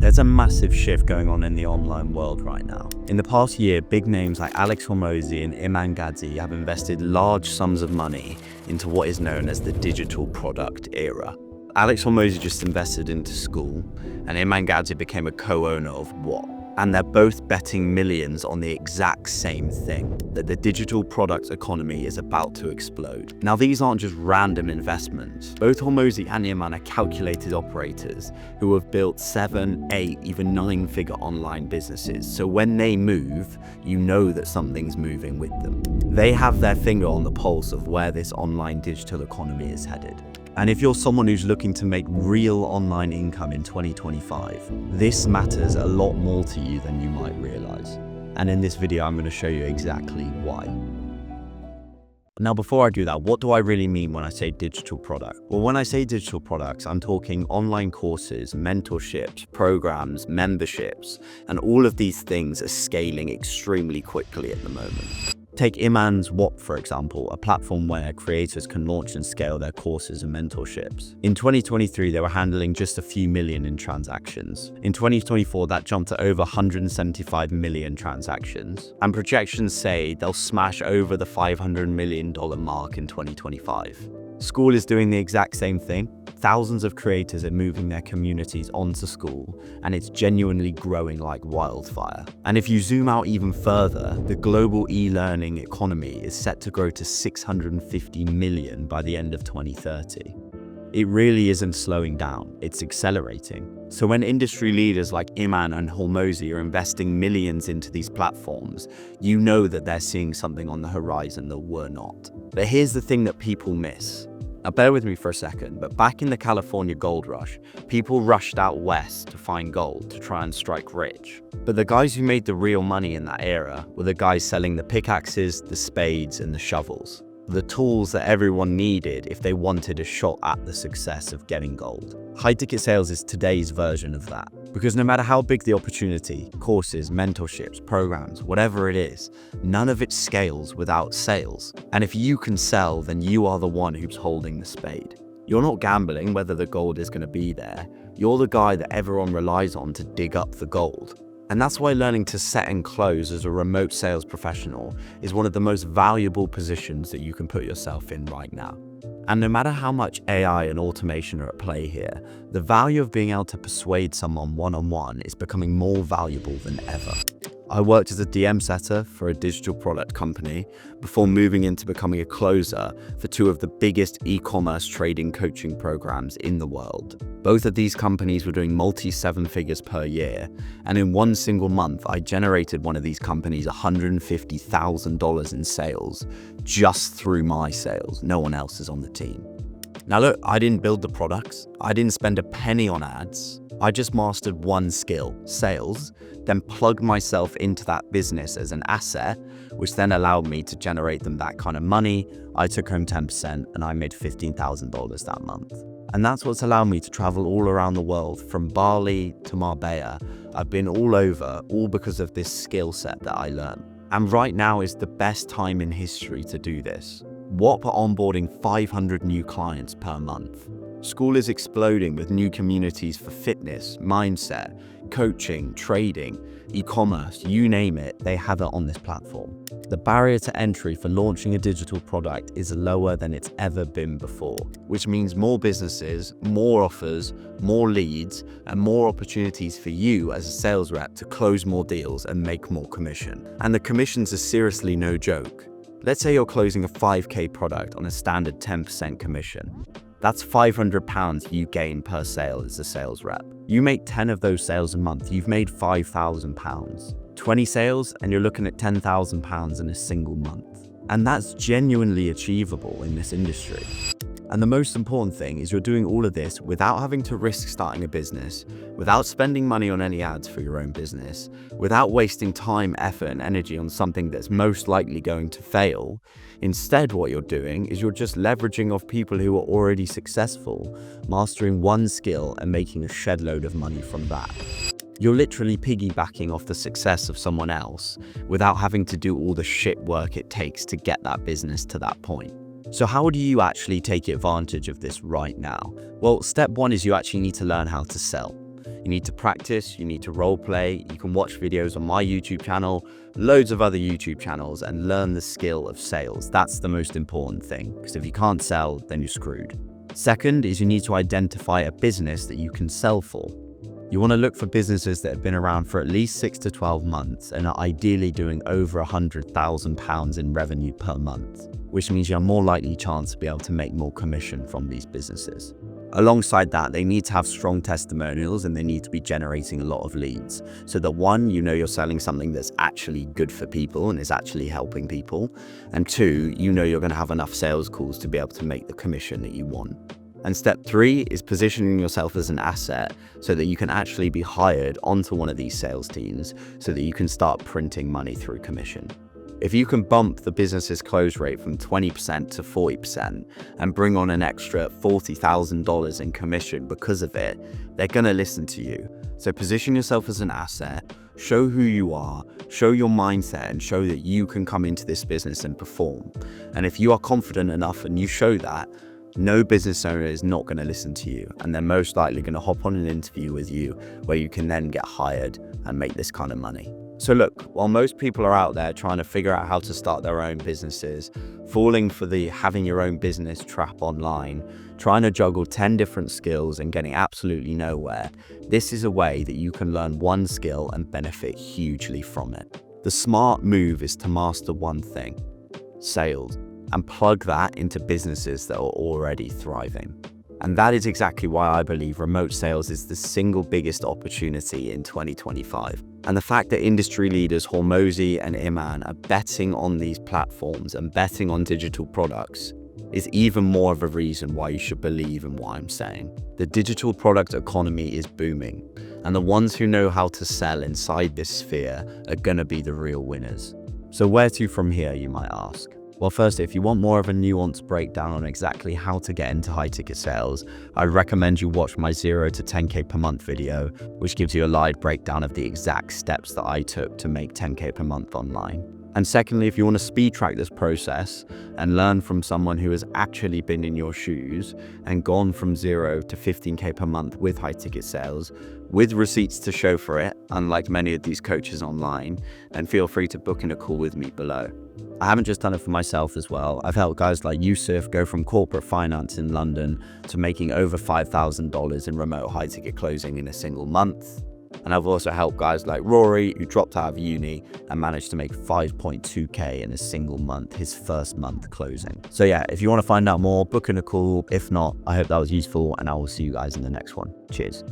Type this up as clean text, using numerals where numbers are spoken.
There's a massive shift going on in the online world right now. In the past year, big names like Alex Hormozi and Iman Gadzhi have invested large sums of money into what is known as the digital product era. Alex Hormozi just invested into School, and Iman Gadzhi became a co-owner of What. And they're both betting millions on the exact same thing, that the digital product economy is about to explode. Now, these aren't just random investments. Both Hormozi and Iman are calculated operators who have built 7, 8, even 9-figure online businesses. So when they move, you know that something's moving with them. They have their finger on the pulse of where this online digital economy is headed. And if you're someone who's looking to make real online income in 2025, this matters a lot more to you than you might realize. And in this video, I'm going to show you exactly why. Now, before I do that, what do I really mean when I say digital product? Well, when I say digital products, I'm talking online courses, mentorships, programs, memberships, and all of these things are scaling extremely quickly at the moment. Take Iman's What, for example, a platform where creators can launch and scale their courses and mentorships. In 2023, they were handling just a few million in transactions. In 2024, that jumped to over 175 million transactions. And projections say they'll smash over the $500 million mark in 2025. School is doing the exact same thing. Thousands of creators are moving their communities onto School, and it's genuinely growing like wildfire. And if you zoom out even further, the global e-learning economy is set to grow to 650 million by the end of 2030. It really isn't slowing down, it's accelerating. So when industry leaders like Iman and Hormozi are investing millions into these platforms, you know that they're seeing something on the horizon that we're not. But here's the thing that people miss. Now bear with me for a second, but back in the California gold rush, people rushed out west to find gold to try and strike rich. But the guys who made the real money in that era were the guys selling the pickaxes, the spades, and the shovels. The tools that everyone needed if they wanted a shot at the success of getting gold. High-ticket sales is today's version of that. Because no matter how big the opportunity, courses, mentorships, programs, whatever it is, none of it scales without sales. And if you can sell, then you are the one who's holding the spade. You're not gambling whether the gold is going to be there. You're the guy that everyone relies on to dig up the gold. And that's why learning to set and close as a remote sales professional is one of the most valuable positions that you can put yourself in right now. And no matter how much AI and automation are at play here, the value of being able to persuade someone one-on-one is becoming more valuable than ever. I worked as a DM setter for a digital product company before moving into becoming a closer for two of the biggest e-commerce trading coaching programs in the world. Both of these companies were doing multi-7 figures per year, and in one single month, I generated one of these companies $150,000 in sales just through my sales. No one else is on the team. Now look, I didn't build the products. I didn't spend a penny on ads. I just mastered one skill, sales, then plugged myself into that business as an asset, which then allowed me to generate them that kind of money. I took home 10% and I made $15,000 that month. And that's what's allowed me to travel all around the world, from Bali to Marbella. I've been all over, all because of this skill set that I learned. And right now is the best time in history to do this. What are onboarding 500 new clients per month? School is exploding with new communities for fitness, mindset, coaching, trading, e-commerce, you name it, they have it on this platform. The barrier to entry for launching a digital product is lower than it's ever been before, which means more businesses, more offers, more leads, and more opportunities for you as a sales rep to close more deals and make more commission. And the commissions are seriously no joke. Let's say you're closing a 5K product on a standard 10% commission. That's £500 you gain per sale as a sales rep. You make 10 of those sales a month, you've made £5,000. 20 sales and you're looking at £10,000 in a single month. And that's genuinely achievable in this industry. And the most important thing is you're doing all of this without having to risk starting a business, without spending money on any ads for your own business, without wasting time, effort, and energy on something that's most likely going to fail. Instead, what you're doing is you're just leveraging off people who are already successful, mastering one skill and making a shed load of money from that. You're literally piggybacking off the success of someone else without having to do all the shit work it takes to get that business to that point. So how do you actually take advantage of this right now? Well, step one is you actually need to learn how to sell. You need to practice, you need to role play. You can watch videos on my YouTube channel, loads of other YouTube channels, and learn the skill of sales. That's the most important thing, because if you can't sell, then you're screwed. Second is you need to identify a business that you can sell for. You want to look for businesses that have been around for at least 6 to 12 months and are ideally doing over £100,000 in revenue per month, which means you have more likely chance to be able to make more commission from these businesses. Alongside that, they need to have strong testimonials and they need to be generating a lot of leads. So that one, you know you're selling something that's actually good for people and is actually helping people. And two, you know you're going to have enough sales calls to be able to make the commission that you want. And step 3 is positioning yourself as an asset so that you can actually be hired onto one of these sales teams so that you can start printing money through commission. If you can bump the business's close rate from 20% to 40% and bring on an extra $40,000 in commission because of it, they're going to listen to you. So position yourself as an asset, show who you are, show your mindset, and show that you can come into this business and perform. And if you are confident enough and you show that, no business owner is not going to listen to you, and they're most likely going to hop on an interview with you where you can then get hired and make this kind of money. So look, while most people are out there trying to figure out how to start their own businesses, falling for the having your own business trap online, trying to juggle 10 different skills and getting absolutely nowhere, this is a way that you can learn one skill and benefit hugely from it. The smart move is to master one thing, sales, and plug that into businesses that are already thriving. And that is exactly why I believe remote sales is the single biggest opportunity in 2025. And the fact that industry leaders Hormozi and Iman are betting on these platforms and betting on digital products is even more of a reason why you should believe in what I'm saying. The digital product economy is booming, and the ones who know how to sell inside this sphere are gonna be the real winners. So where to from here, you might ask? Well, first, if you want more of a nuanced breakdown on exactly how to get into high ticket sales, I recommend you watch my 0 to 10K per month video, which gives you a live breakdown of the exact steps that I took to make 10K per month online. And secondly, if you want to speed track this process and learn from someone who has actually been in your shoes and gone from 0 to 15K per month with high ticket sales, with receipts to show for it, unlike many of these coaches online, then feel free to book in a call with me below. I haven't just done it for myself as well. I've helped guys like Yusuf go from corporate finance in London to making over $5,000 in remote high ticket closing in a single month. And I've also helped guys like Rory, who dropped out of uni and managed to make 5.2K in a single month, his first month closing. So yeah, if you want to find out more, book in a call. If not, I hope that was useful, and I will see you guys in the next one. Cheers.